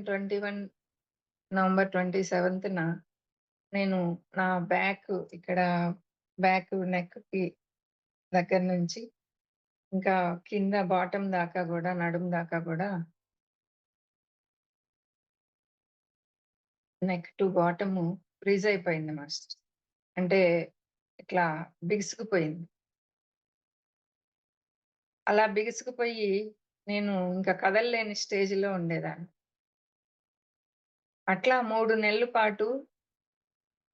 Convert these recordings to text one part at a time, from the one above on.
2021 November 27న నేను నా ఇక్కడ నెక్‌కి దగ్గర నుంచి ఇంకా కింద బాటమ్ దాకా గూడా, నడుము దాకా గూడా నెక్ టు బాటము ఫ్రీజ్ అయిపోయింది మాస్టర్. అంటే ఇట్లా బిగుసుకుపోయింది. అలా బిగుసుకుపోయి నేను ఇంకా కదలలేని స్టేజ్‌లో ఉండేదాన్ని. అట్లా 3 నెలల పాటు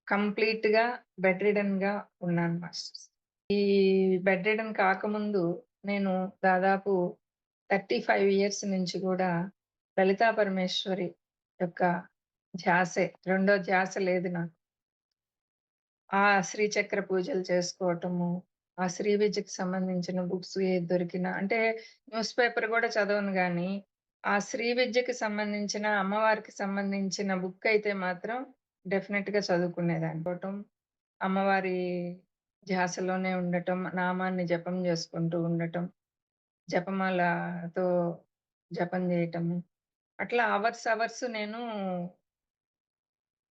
కంప్లీట్‌గా బెడ్ రిడెన్‌గా ఉన్నాను మాస్టర్స్. ఈ బెడ్ రిడెన్ కాకముందు నేను దాదాపు 35 ఇయర్స్ నుంచి గూడా లలితా పరమేశ్వరి యొక్క ధ్యాసే, రెండో ధ్యాస లేదు నాకు. ఆ శ్రీచక్ర పూజలు చేసుకోవటము, ఆ శ్రీ విద్యకి సంబంధించిన బుక్స్ ఏది దొరికినా అంటే న్యూస్ పేపర్ గూడా చదవను గానీ, ఆ శ్రీ విద్యకి సంబంధించిన, అమ్మవారికి సంబంధించిన బుక్ అయితే మాత్రం డెఫినిట్‌గా చదువుకునేదాన్ని. అమ్మవారి ధ్యాసలోనే ఉండటం, నామాన్ని జపం జేసుకుంటూ ఉండటం, జపమాలతో జపం జేయటము. అట్లా అవర్స్ నేను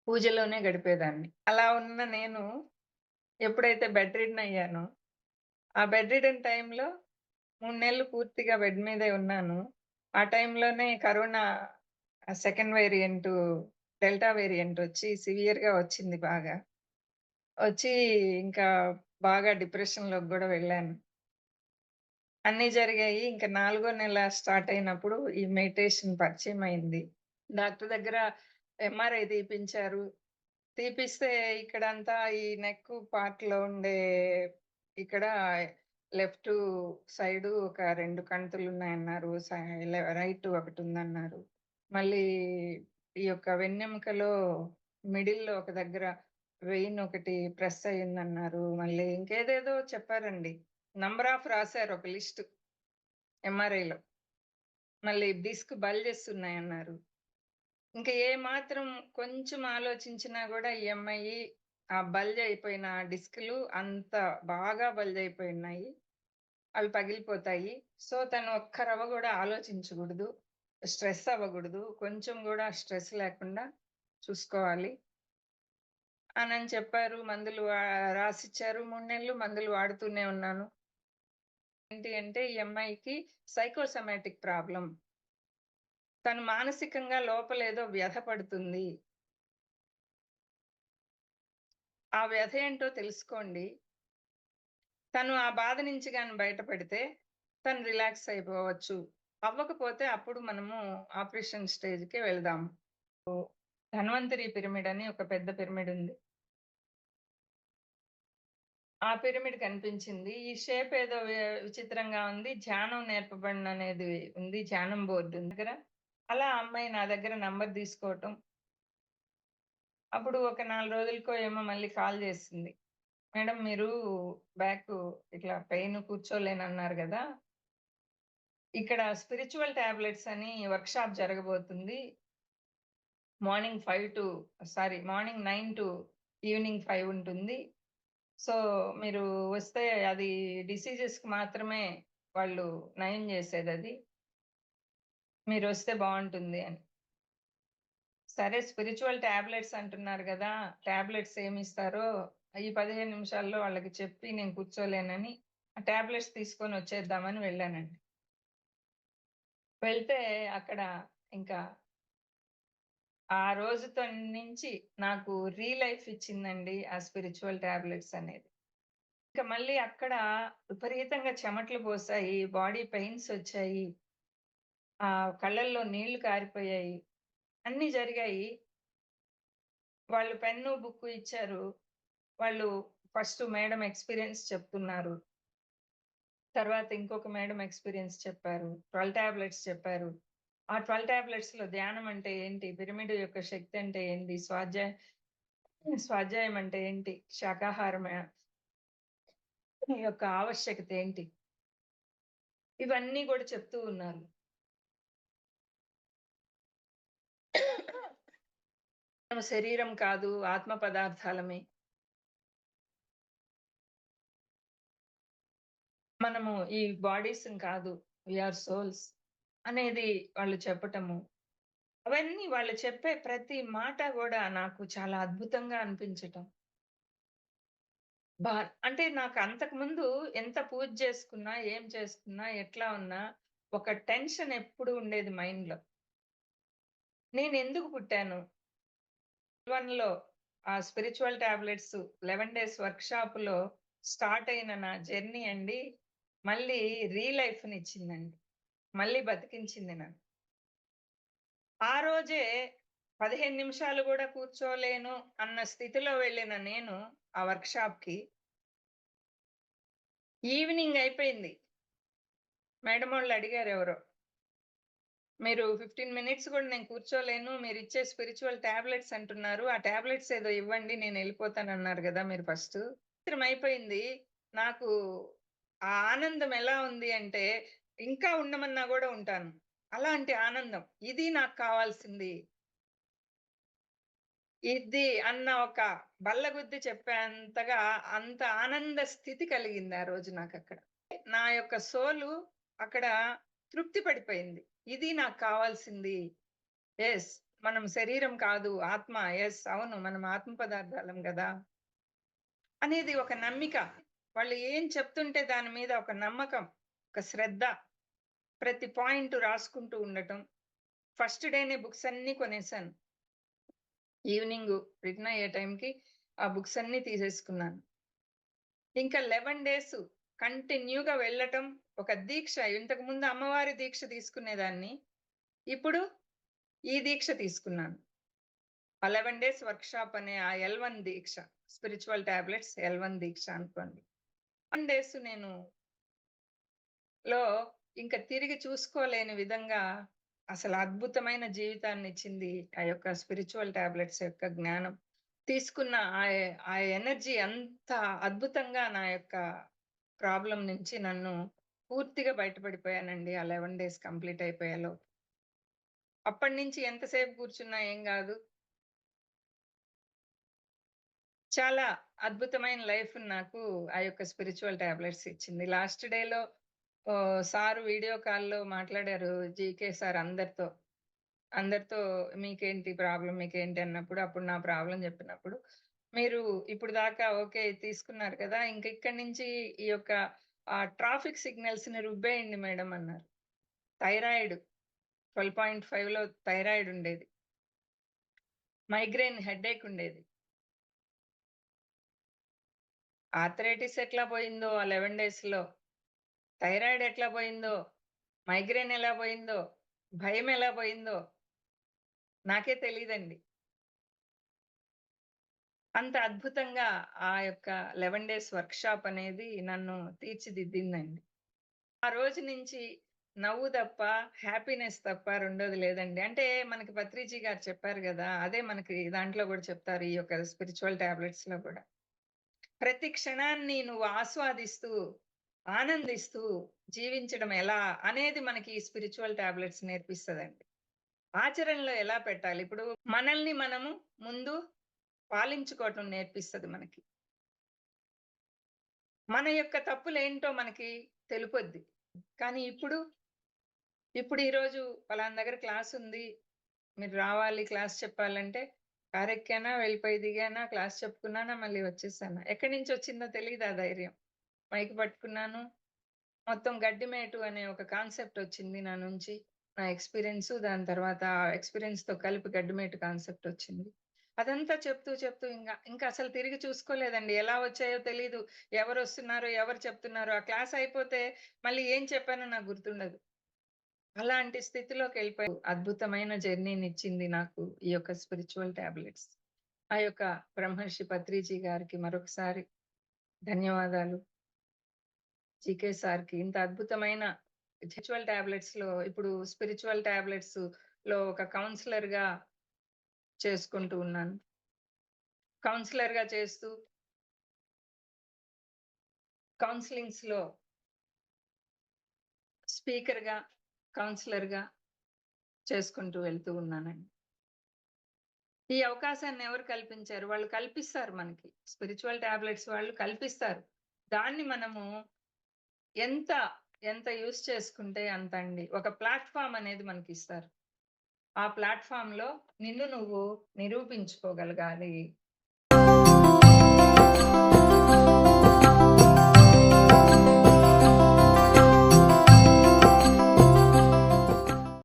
పూజలోనే గడిపేదాన్ని. అలా ఉన్న నేను ఎప్పుడైతే బెడ్ రిడెన్ అయ్యానో, ఆ బెడ్ రిడెన్ టైమ్‌లో 3 నెలలు పూర్తిగా బెడ్ మీదే ఉన్నాను. ఆ టైంలోనే corona second variant, delta variant ఒచ్చి సివియర్‌గా వచ్చింది బాగా. వచ్చి ఇంకా బాగా డిప్రెషన్‌లోకి గూడా వెళ్ళాను. అన్నీ జరిగాయి. ఇంక నాలుగో నెల స్టార్ట్ అయినప్పుడు ఈ మెడిటేషన్ పరిచయం అయింది. డాక్టర్ దగ్గర ఎంఆర్ఐ తీపించారు. తీపిస్తే ఇక్కడంతా ఈ నెక్ పార్ట్‌లో ఉండే ఇక్కడ లెఫ్టు సైడు ఒక 2 కణుతులున్నాయన్నారు. రైట్ ఒకటుందన్నారు. మళ్ళీ ఈ యొక్క వెన్నెముకలో మిడిల్‌లో ఒక దగ్గర వెయిన్ ఒకటి ప్రెస్ అయ్యిందన్నారు. మళ్ళీ ఇంకేదేదో చెప్పారండి. నంబర్ ఆఫ్ రాసారు ఒక లిస్ట్ ఎంఆర్ఐలో. మళ్ళీ డిస్క్ బల్జెస్ ఉన్నాయన్నారు. ఇంక ఏ మాత్రం కొంచెం ఆలోచించినా గూడా ఈ అమ్మాయి ఆ బల్జ్ అయిపోయిన డిస్కులు అంత బాగా బల్జ్ అయిపోయున్నాయి. అవి పగిలిపోతాయి. సో, తను ఒక్క రవ్వ గూడా ఆలోచించగూడదు. స్ట్రెస్ అవ్వగూడదు. కొంచెం గూడా స్ట్రెస్ లేకుండా చూసుకోవాలి అనని చెప్పారు. మందులు రాసిచ్చారు. 3 నెలలు మందులు వాడుతూనే ఉన్నాను. ఏంటి అంటే ఈ అమ్మాయికి సైకోసోమాటిక్ ప్రాబ్లమ్. తను మానసికంగా లోపలేదో వ్యధ పడుతుంది. ఆ వ్యధ ఏంటో తెలుసుకోండి. తను ఆ బాధ నుంచి గాని బయటపడితే తను రిలాక్స్ అయిపోవచ్చు. అవ్వకపోతే అప్పుడు మనము ఆపరేషన్ స్టేజ్‌కి వెళ్దాం. ధన్వంతరి పిరమిడ్ అని ఒక పెద్ద పిరమిడ్ ఉంది. ఆ పిరమిడ్ కనిపించింది. ఈ షేప్ ఏదో విచిత్రంగా ఉంది. ధ్యానం నేర్పబడననేది ఉంది. ధ్యానం బోర్డ్ ఉంది దగ్గర. అలా ఆ అమ్మాయి నా దగ్గర నంబర్ తీసుకోవటం. అప్పుడు ఒక 4 రోజులకో ఏమో మళ్ళీ కాల్ చేసింది. మేడం మీరు బ్యాకు ఇట్లా పెయిన్ కూర్చోలేనన్నారు గదా! ఇక్కడ స్పిరిచ్యువల్ టాబ్లెట్స్ అని వర్క్‌షాప్ జరగబోతుంది. మార్నింగ్ 9 టు ఈవినింగ్ 5 ఉంటుంది. సో, మీరు వస్తే అది డిసీజెస్‌కి మాత్రమే వాళ్ళు నయం జేసేదది. మీరొస్తే బావుంటుంది అని. సరే స్పిరిచ్యువల్ టాబ్లెట్స్ అంటున్నారు గదా! టాబ్లెట్స్ ఏమిస్తారో ఈ 15 నిమిషాల్లో వాళ్ళకి చెప్పి నేను కూర్చోలేనని ఆ టాబ్లెట్స్ తీసుకొనొచ్చేద్దామని వెళ్ళానండి. వెళ్తే అక్కడ ఇంకా ఆ రోజుతో నుంచి నాకు లైఫ్ ఇచ్చిందండి ఆ స్పిరిచ్యువల్ టాబ్లెట్స్ అనేది. ఇంక మళ్ళీ అక్కడ విపరీతంగా చెమటలు పోసాయి. బాడీ పెయిన్స్ ఒచ్చాయి. కళ్ళల్లో నీళ్లు కారిపోయాయి. అన్నీ జరిగాయి. వాళ్ళు పెన్ను, బుక్కు ఇచ్చారు. వాళ్ళు ఫస్ట్ మేడం ఎక్స్‌పీరియన్స్ చెప్తున్నారు. తర్వాత ఇంకొక మేడం ఎక్స్‌పీరియన్స్ చెప్పారు. 12 టాబ్లెట్స్ చెప్పారు. ఆ 12 టాబ్లెట్స్‌లో ధ్యానం అంటే ఏంటి? పిరమిడ్ యొక్క శక్తి అంటే ఏంటి? స్వాధ్యాయం అంటే ఏంటి? శాకాహారం యొక్క ఆవశ్యకత ఏంటి? ఇవన్నీ గూడా చెప్తూ ఉన్నారు. మనం శరీరం కాదు, ఆత్మ పదార్థాలమే. మనము ఈ బాడీస్‌ని కాదు. వి ఆర్ సోల్స్ అనేది వాళ్ళు చెప్పటము. అవన్నీ వాళ్ళు చెప్పే ప్రతి మాట గూడా నాకు చాలా అద్భుతంగా అనిపించటం. బా అంటే నాకు అంతకుముందు ఎంత పూజ చేసుకున్నా, ఏం చేసుకున్నా, ఎట్లా ఉన్నా ఒక టెన్షన్ ఎప్పుడు ఉండేది మైండ్‌లో. నేనెందుకు పుట్టాను? 1లో ఆ స్పిరిచ్యువల్ టాబ్లెట్స్ 11 డేస్ వర్క్‌షాప్‌లో స్టార్ట్ అయిన నా జర్నీ అండి, మళ్ళీ లైఫ్‌నిచ్చిందండి. మళ్ళీ బతికించింది నన్ను. ఆ రోజే 15 నిమిషాలు గూడా కూర్చోలేను అన్న స్థితిలో వెళ్ళిన నేను ఆ వర్క్‌షాప్‌కి ఈవినింగ్ అయిపోయింది. మేడమోళ్ళు అడిగారు ఎవరో, "మీరు 15 మినిట్స్ గూడా నేను కూర్చోలేను. మీరిచ్చే స్పిరిచ్యువల్ టాబ్లెట్స్ అంటున్నారు. ఆ టాబ్లెట్స్ ఏదో ఇవ్వండి నేనెళ్ళిపోతానన్నారు గదా! మీరు ఫస్టు." సాయంత్రం అయిపోయింది. నాకు ఆ ఆనందం ఎలా ఉంది అంటే, ఇంకా ఉండమన్నా గూడా ఉంటాను. అలాంటి ఆనందం. ఇది నాకు కావాల్సింది. ఇది అన్న ఒక బల్లగుద్ది చెప్పేంతగా అంత ఆనంద స్థితి కలిగింది ఆ రోజు నాకక్కడ. నా యొక్క సోలు అక్కడ తృప్తి పడిపోయింది. ఇది నాకు కావాల్సింది. యెస్. మనం శరీరం కాదు ఆత్మ. యెస్. అవును. మనం ఆత్మ పదార్థాలం గదా! అనేది ఒక నమ్మిక. వాళ్ళు ఏం చెప్తుంటే దాని మీద ఒక నమ్మకం, ఒక శ్రద్ధ, ప్రతి పాయింట్ రాసుకుంటూ ఉండటం. ఫస్ట్ డేనే బుక్స్ అన్నీ కొనేసాను. ఈవినింగు రిటర్న్ అయ్యే టైంకి ఆ బుక్స్ అన్నీ తీసేసుకున్నాను. ఇంకా 11 డేస్ కంటిన్యూగా వెళ్ళటం ఒక దీక్ష. ఇంతకుముందు అమ్మవారి దీక్ష తీసుకునేదాన్ని. ఇప్పుడు ఈ దీక్ష తీసుకున్నాను. 11 డేస్ వర్క్‌షాప్ అనే ఆ ఎల్1 దీక్ష. స్పిరిచ్యువల్ టాబ్లెట్స్ ఎల్1 దీక్ష అనుకోండి. 11 డేస్ నేను లో ఇంక తిరిగి చూసుకోలేని విధంగా అసలు అద్భుతమైన జీవితాన్నిచ్చింది ఆ యొక్క స్పిరిచ్యువల్ టాబ్లెట్స్ యొక్క జ్ఞానం. తీసుకున్న ఆ ఎనర్జీ అంత అద్భుతంగా నా యొక్క ప్రాబ్లమ్ నుంచి నన్ను పూర్తిగా బయటపడిపోయానండి. ఆ 11 డేస్ కంప్లీట్ అయిపోయేలోపు. అప్పటినుంచి ఎంతసేపు కూర్చున్నా ఏం గాదు. చాలా అద్భుతమైన లైఫ్‌ని నాకు ఆ యొక్క స్పిరిచ్యువల్ టాబ్లెట్స్ ఇచ్చింది. లాస్ట్ డేలో సార్ వీడియో కాల్‌లో మాట్లాడారు. జీకే సార్ అందరితో. అందరితో మీకేంటి ప్రాబ్లమ్? మీకేంటి అన్నప్పుడు, అప్పుడు నా ప్రాబ్లమ్ జెప్పినప్పుడు, మీరు ఇప్పుడు దాకా ఓకే. తీసుకున్నారు కదా! ఇంక ఇక్కడి నుంచి ఈ యొక్క ట్రాఫిక్ సిగ్నల్స్‌ని రుబ్బేయండి మేడం అన్నారు. థైరాయిడ్ 12.5లో థైరాయిడ్ ఉండేది. మైగ్రేన్ హెడ్‌ఏక్ ఉండేది. ఆర్థరైటిస్ ఎట్లా పోయిందో ఆ 11 డేస్‌లో, థైరాయిడ్ ఎట్లా పోయిందో, మైగ్రేన్ ఎలా పోయిందో, భయం ఎలా పోయిందో నాకే తెలీదండి. అంత అద్భుతంగా ఆ యొక్క 11 డేస్ వర్క్‌షాప్ అనేది నన్ను తీర్చిదిద్దిందండి. ఆ రోజు నుంచి నవ్వు తప్ప, హ్యాపీనెస్ తప్ప రెండోది లేదండి. అంటే మనకి పత్రిజీ గారు చెప్పారు గదా! అదే మనకి దాంట్లో గూడా చెప్తారు. ఈ యొక్క స్పిరిచ్యువల్ టాబ్లెట్స్‌లో గూడా. ప్రతి క్షణాన్ని నువ్వు ఆస్వాదిస్తూ, ఆనందిస్తూ జీవించడం ఎలా అనేది మనకి ఈ స్పిరిచ్యువల్ టాబ్లెట్స్ నేర్పిస్తదండి. ఆచరణలో ఎలా పెట్టాలి? ఇప్పుడు మనల్ని మనము ముందు పాలించుకోవటం నేర్పిస్తది మనకి. మన యొక్క తప్పులేంటో మనకి తెలుపొద్ది. కానీ ఇప్పుడు ఈరోజు పలానా దగ్గర క్లాసుంది. మీరు రావాలి క్లాస్ చెప్పాలంటే, కారెక్కానా, వెళ్ళిపోయి దిగానా, క్లాస్ చెప్పుకున్నానా, మళ్ళీ వచ్చేసానా. ఎక్కడి నుంచొచ్చిందో తెలీదు ఆ ధైర్యం. మైక్ పట్టుకున్నాను. మొత్తం గడ్డిమేటు అనే ఒక కాన్సెప్ట్ వచ్చింది నా నుంచి. నా ఎక్స్‌పీరియన్సు దాని తర్వాత ఆ ఎక్స్‌పీరియన్స్‌తో కలిపి గడ్డిమేటు కాన్సెప్ట్ వచ్చింది. అదంతా చెప్తూ ఇంకా అసలు తిరిగి చూసుకోలేదండి. ఎలా వచ్చాయో తెలీదు. ఎవరొస్తున్నారో, ఎవరు చెప్తున్నారో, ఆ క్లాస్ అయిపోతే మళ్ళీ ఏం చెప్పానో నాకు గుర్తుండదు. అలాంటి స్థితిలోకెళ్ళిపోయాను. అద్భుతమైన జర్నీనిచ్చింది నాకు ఈ యొక్క స్పిరిచ్యువల్ టాబ్లెట్స్. ఆ యొక్క బ్రహ్మర్షి పత్రిజీ గారికి మరొకసారి ధన్యవాదాలు. జీకే సార్‌కి ఇంత అద్భుతమైన స్పిరిచ్యువల్ టాబ్లెట్స్‌లో ఇప్పుడు స్పిరిచ్యువల్ టాబ్లెట్స్‌లో ఒక కౌన్సిలర్‌గా చేసుకుంటూ ఉన్నాను. కౌన్సిలర్‌గా చేస్తూ కౌన్సెలింగ్స్‌లో స్పీకర్‌గా, కౌన్సిలర్‌గా చేసుకుంటూ వెళ్తూ ఉన్నానండి. ఈ అవకాశాన్ని ఎవరు కల్పించారు? వాళ్ళు కల్పిస్తారు మనకి. స్పిరిచ్యువల్ టాబ్లెట్స్ వాళ్ళు కల్పిస్తారు. దాన్ని మనము ఎంత, ఎంత యూజ్ చేసుకుంటే అంతండి. ఒక ప్లాట్‌ఫార్మ్ అనేది మనకిస్తారు. ఆ ప్లాట్‌ఫార్మ్‌లో నిన్ను నువ్వు నిరూపించుకోగలగాలి.